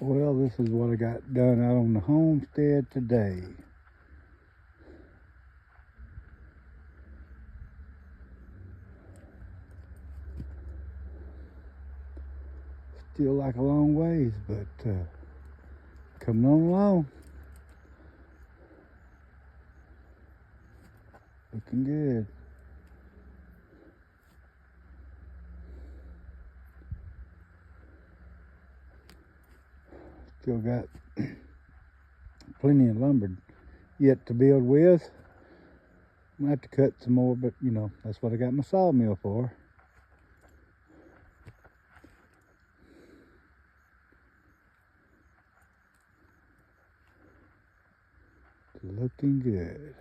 Well, this is what I got done out on the homestead today. Still like a long ways, but coming on along. Looking good. Still got plenty of lumber yet to build with. I have to cut some more, but you know, that's what I got my sawmill for. Looking good.